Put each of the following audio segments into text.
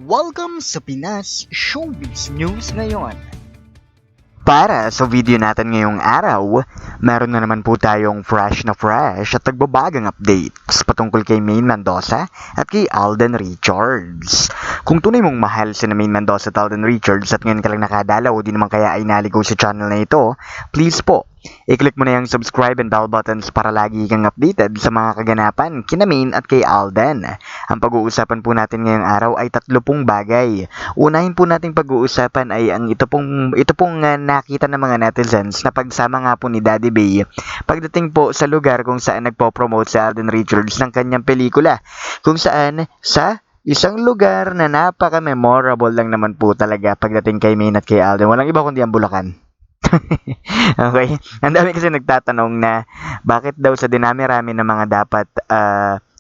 Welcome sa Pinas Showbiz News ngayon. Para sa video natin ngayong araw, meron na naman po tayong fresh at nagbabagang updates patungkol kay Maine Mendoza at kay Alden Richards. Kung tunay mong mahal si Maine Mendoza at Alden Richards at ngayon ka lang nakadalaw o di naman kaya ay naligaw sa channel na ito, please po, i-click mo na yung subscribe and bell buttons para lagi kang updated sa mga kaganapan kina Maine at kay Alden. Ang pag-uusapan po natin ngayong araw ay 30 bagay. Unahin po nating pag-uusapan ay ang ito pong nakita ng mga netizens na pagsama nga po ni Daddy Bay pagdating po sa lugar kung saan nagpo-promote si Alden Richards ng kanyang pelikula. Kung saan sa isang lugar na napaka-memorable lang naman po talaga pagdating kay Maine at kay Alden. Walang iba kundi ang Bulacan. Okay? Ang dami kasi nagtatanong na bakit daw sa dinami-rami ng mga dapat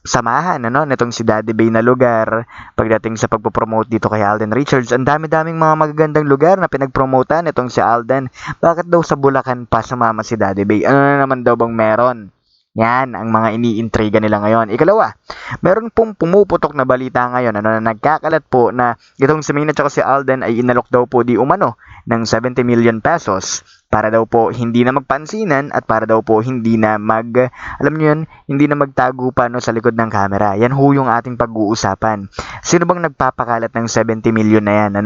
samahan nitong si Daddy Bay na lugar pagdating sa pagpo-promote dito kay Alden Richards. Ang dami-daming mga magagandang lugar na pinagpromotan nitong si Alden. Bakit daw sa Bulacan pa sumama si Daddy Bay? Ano na naman daw bang meron? Yan ang mga iniintriga nila ngayon. Ikalawa, meron pong pumuputok na balita ngayon na nagkakalat po na itong si Maine at si Alden ay inalok daw po di umano ng 70 million pesos para daw po hindi na magpansinan at para daw po hindi na hindi na magtago pa sa likod ng camera. Yan ho yung ating pag-uusapan. Sino bang nagpapakalat ng 70 million na yan,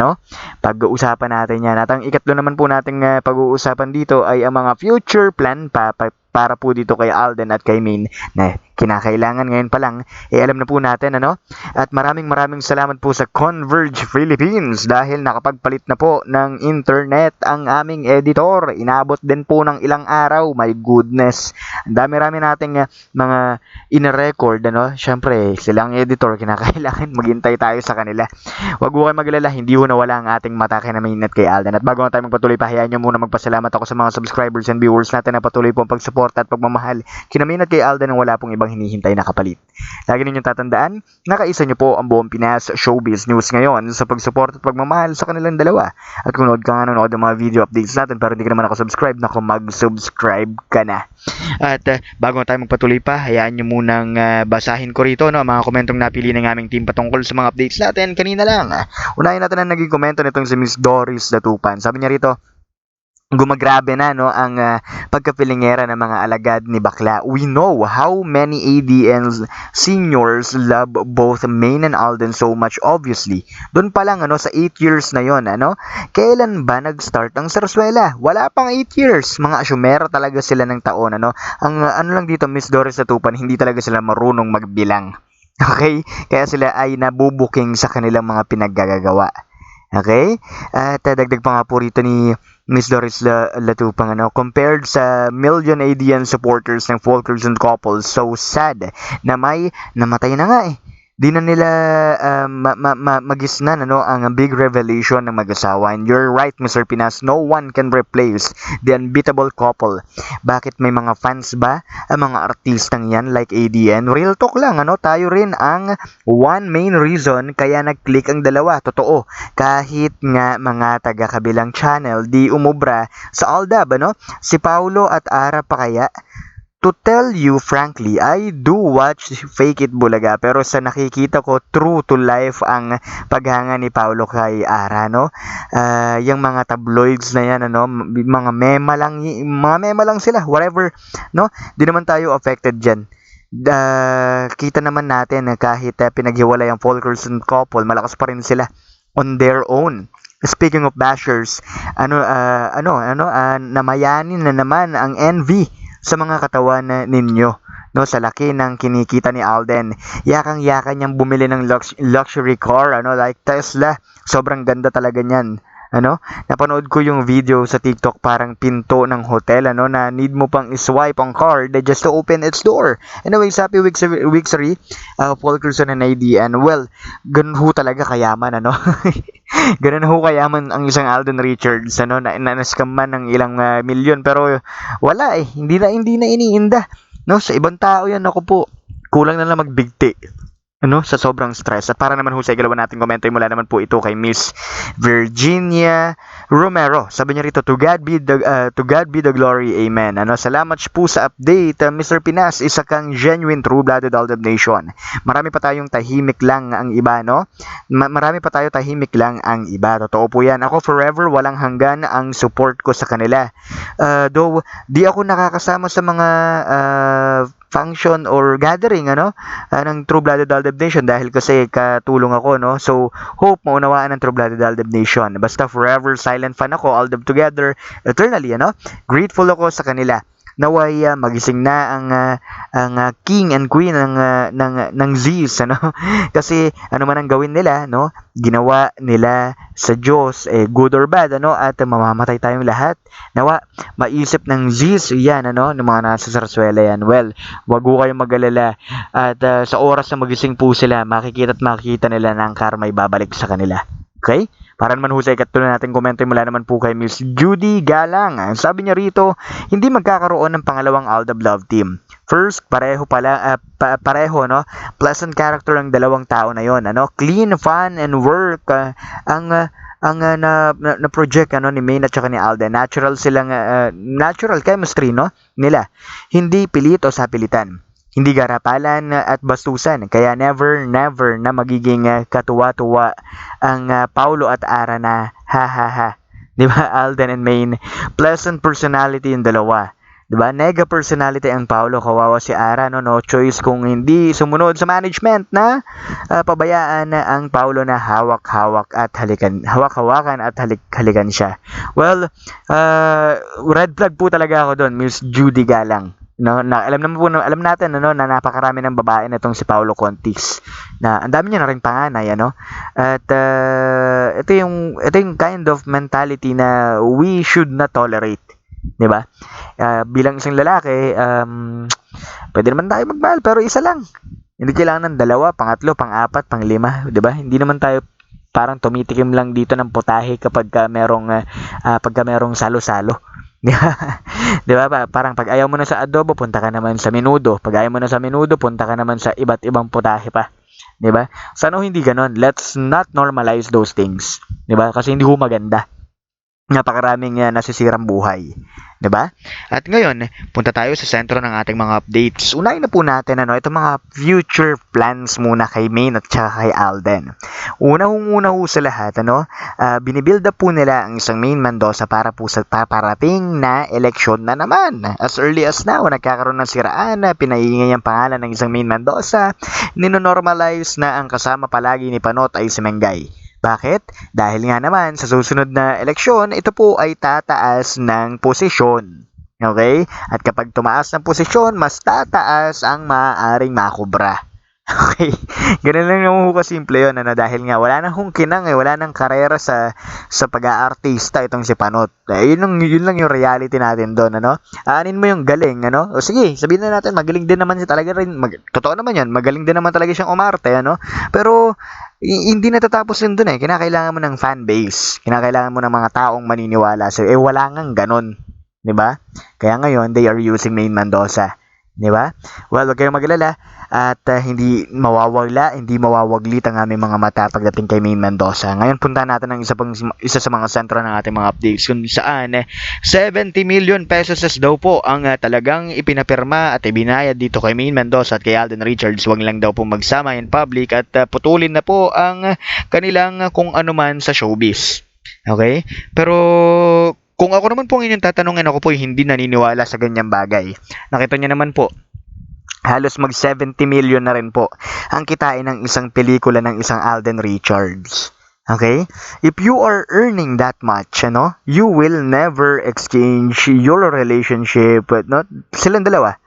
Pag-uusapan natin yan. At ang ikatlo naman po nating pag-uusapan dito ay ang mga future plan para po dito kay Alden at kay Maine na kinakailangan ngayon pa lang, alam na po natin, At maraming salamat po sa Converge Philippines dahil nakapagpalit na po ng internet ang aming editor. Inabot din po ng ilang araw. My goodness. Ang dami-rami nating mga ina-record, Syempre, silang editor, kinakailangan maghintay tayo sa kanila. Wag mo kayo magalala, hindi ho nawala ang ating mata kay Maine at kay Alden. At bago na tayo magpatuloy, hayaan nyo muna magpasalamat ako sa mga subscribers and viewers natin na patuloy po ang pagsuporta at pagmamahal kina Maine at kay Alden nang wala pong ibang hinihintay na kapalit. Lagi ninyong tatandaan, nakaisa nyo po ang buong Pinas Showbiz News ngayon sa pagsuporta at pagmamahal sa kanilang dalawa. At kung nood ka nga nanood ng mga video updates natin pero hindi ka naman nakasubscribe, mag-subscribe ka na. At bago tayo magpatuloy pa, hayaan nyo munang basahin ko rito ang mga komentong napili ng aming team patungkol sa mga updates natin kanina lang. Unahin natin ang naging komento nitong si Miss Doris Datupan. Sabi niya rito, gumagrabe na ang pagkapilingera ng mga alagad ni Bakla. We know how many ADN seniors love both Maine and Alden so much, obviously. Doon pa lang sa 8 years na yon, kailan ba nag-start ang Sarsuela? Wala pang 8 years. Mga asyumera talaga sila ng taon, Ang lang dito, Miss Doris Datupan, hindi talaga sila marunong magbilang. Okay? Kaya sila ay nabubuking sa kanilang mga pinaggagawa. Okay? At dagdag pa nga po rito ni Miss Doris Latupang, compared sa million ADN supporters ng Folkers and Couples, so sad na may namatay na nga Di na nila magisnan ang big revelation ng mag-asawa. And you're right, Mr. Pinas, no one can replace the unbeatable couple. Bakit may mga fans ba ang mga artistang yan like ADN? Real talk lang, tayo rin ang one main reason kaya nag-click ang dalawa. Totoo, kahit nga mga taga-kabilang channel di umubra sa Aldab, si Paulo at Ara pa kaya. To tell you frankly, I do watch Fake It Bulaga, pero sa nakikita ko, true to life ang paghanga ni Paulo kay Ara, yung mga tabloids na yan, mga mema lang sila, whatever, di naman tayo affected dyan. Kita naman natin na kahit pinaghiwalay ang Folkers and Couple, malakas pa rin sila on their own. Speaking of bashers, namayanin na naman ang envy sa mga katawan ninyo, sa laki ng kinikita ni Alden. Yakang-yaka niyang bumili ng luxury car, like Tesla. Sobrang ganda talaga niyan. Napanood ko yung video sa TikTok, parang pinto ng hotel, na need mo pang iswipe ang card just to open its door. Anyways, happy Wixery, Fulkerson and ADN. Well, ganun ho talaga kayaman, ganun ho kayaman ang isang Alden Richards, na nascam man ng ilang milyon, pero wala hindi na iniinda. Sa ibang tao yan, ako po, kulang na lang magbigti. sa sobrang stress. At para naman ho sa ikalawa nating komento, mula naman po ito kay Miss Virginia Romero. Sabi niya rito, to God be the glory, amen. Salamat po sa update. Mr. Pinas, isa kang genuine true-blooded Aldab Nation. Marami pa tayong tahimik lang ang iba, no? Marami pa tayo tahimik lang ang iba. Totoo po yan. Ako forever, walang hanggan ang support ko sa kanila. Though, di ako nakakasama sa mga function or gathering ng True Blooded Aldab Nation dahil kasi katulong ako, no? So, hope maunawaan ng True Blooded Aldab Nation. Basta forever silent fan ako, Aldab together, eternally, Grateful ako sa kanila. Naway magising na ang king and queen ng Z's, Kasi ano man ang gawin nila, no? Ginawa nila sa Diyos, good or bad, at mamamatay tayong lahat. Nawa maisip ng Z's yan, ng mga nasa sarsuela yan. Well, wag ho kayong mag-alala at sa oras na magising po sila, makikita nila na ang karma ay babalik sa kanila. Okay? Para naman husay katulad natin komento mula naman po kay Miss Judy Galang. Sabi niya rito, hindi magkakaroon ng pangalawang Aldab Love Team. First, pareho, pleasant character ang dalawang tao na yon, clean, fun, and work. Na project ni Main at saka ni Alden. Natural chemistry nila. Hindi pilit o sapilitan. Hindi garapalan at bastusan. Kaya never na magiging katuwa-tuwa ang Paulo at Ara na ha. Di ba? Alden and Main. Pleasant personality yung dalawa. Di ba? Nega personality ang Paulo. Kawawa si Ara. No choice kung hindi sumunod sa management na pabayaan ang Paulo na hawak-hawakan at halikan siya. Well, red flag po talaga ako doon, Miss Judy Galang. Alam natin na napakarami ng babae na itong si Paolo Contis, na ang dami niya na rin panganay, at ito yung kind of mentality na we should not tolerate, di ba? Bilang isang lalaki, pwede naman tayo magmahal pero isa lang, hindi kailangan ng dalawa, pangatlo, pangapat, panglima, di ba? Hindi naman tayo parang tumitikim lang dito ng putahe kapag merong salo-salo. Di ba? Parang pag ayaw mo na sa adobo, punta ka naman sa menudo. Pag ayaw mo na sa menudo, punta ka naman sa iba't ibang putahe pa. Di ba? Sana hindi ganon. Let's not normalize those things. Di ba? Kasi hindi ho maganda. Napakaraming nasisirang buhay. 'Di ba? At ngayon, punta tayo sa sentro ng ating mga updates. Unahin na po natin itong mga future plans muna kay Main at saka kay Alden. Una sa lahat, binibuild up po nila ang isang Main Mendoza para po sa paparating na eleksyon na naman. As early as now, nagkakaroon ng siraan na pinaingay ang pangalan ng isang Main Mendoza, ninonormalize na ang kasama palagi ni Panot ay si Mengay. Bakit? Dahil nga naman sa susunod na eleksyon, ito po ay tataas ng posisyon. Okay? At kapag tumaas ng posisyon, mas tataas ang maaaring makubra. Okay? Ganun lang naman kasimple yun, dahil nga wala nang hungkinang, wala nang karera sa pag-aartista itong si Panot. Yun lang yung reality natin doon, Aanin mo yung galing, O sige, sabihin na natin, magaling din naman siya talaga rin. Totoo naman yan, magaling din naman talaga siyang umarte, Pero hindi natatapos din dun kinakailangan mo ng fan base, kinakailangan mo ng mga taong maniniwala sa'yo, wala ngang ganon, di ba? Kaya ngayon, they are using Main Mendoza, di ba? Well, huwag kayong magalala at hindi mawawaglit ang aming mga mata pagdating kay Main Mendoza. Ngayon, punta natin ang isa sa mga sentro ng ating mga updates kung saan 70 million pesos daw po ang talagang ipinapirma at ibinayad dito kay Main Mendoza at kay Alden Richards. Huwag lang daw po magsama in public at putulin na po ang kanilang kung ano man sa showbiz. Okay? Pero kung ako naman po ang inyong tatanungin, ako po hindi naniniwala sa ganyang bagay. Nakita niyo naman po, halos mag 70 million na rin po ang kitain ng isang pelikula ng isang Alden Richards. Okay? If you are earning that much, you will never exchange your relationship with silang dalawa,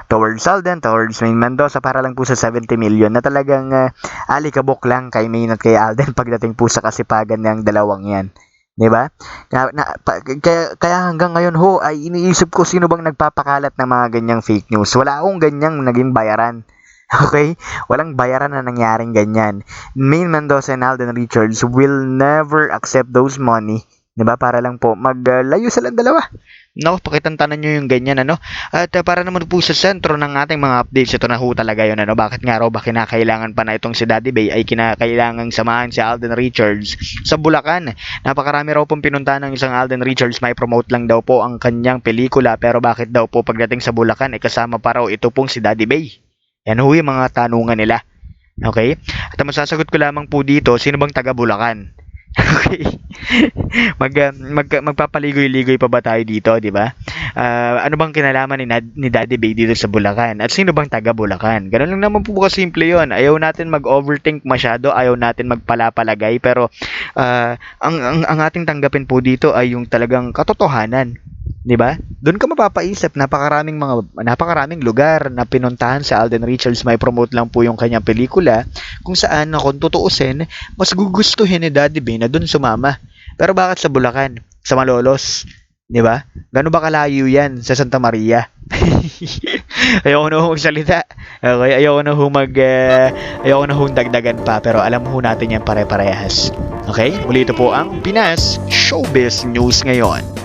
towards Alden, towards Main Mendoza para lang po sa 70 million na talagang alikabok lang kay Main at kay Alden pagdating po sa kasipagan ng dalawang yan. Diba? Kaya hanggang ngayon ay iniisip ko sino bang nagpapakalat ng mga ganyang fake news. Wala akong ganyang naging bayaran. Okay? Walang bayaran na nangyaring ganyan. Main Mendoza and Alden Richards will never accept those money. Diba? Para lang po maglayo silang dalawa. No, pakitantanan nyo yung ganyan, ano? At para naman po sa sentro ng ating mga updates, ito na ho talaga yun, ano? Bakit nga raw ba kinakailangan pa na itong si Daddy Bay ay kinakailangang samahan si Alden Richards sa Bulacan? Napakarami raw pong pinuntahan ng isang Alden Richards, may promote lang daw po ang kanyang pelikula, pero bakit daw po pagdating sa Bulacan ay kasama pa raw ito pong si Daddy Bay? Yan ho yung mga tanungan nila. Okay? At ang masasagot ko lamang po dito, sino bang taga Bulacan? Okay. Magpapaligoy-ligoy pa ba tayo dito, di ba? Ano bang kinalaman ni Daddy Bay dito sa Bulacan? At sino bang taga Bulacan? Ganun lang naman po simple 'yon. Ayaw natin mag-overthink masyado, ayaw natin magpalapalagay, pero ang ating tanggapin po dito ay yung talagang katotohanan. 'Di ba? Doon ka mapapaisip napakaraming lugar na pinuntahan sa Alden Richards, may promote lang po yung kanyang pelikula kung saan kung tutuusin, mas gugustuhin ni Daddy Bay na doon sumama. Pero bakit sa Bulacan? Sa Malolos? 'Di ba? Gaano ba kalayo 'yan sa Santa Maria? Ayoko na magsalita. Okay, ayoko na dagdagan pa, pero alam ho natin yan pare-parehas. Okay? Muli ito po ang Pinas Showbiz News ngayon.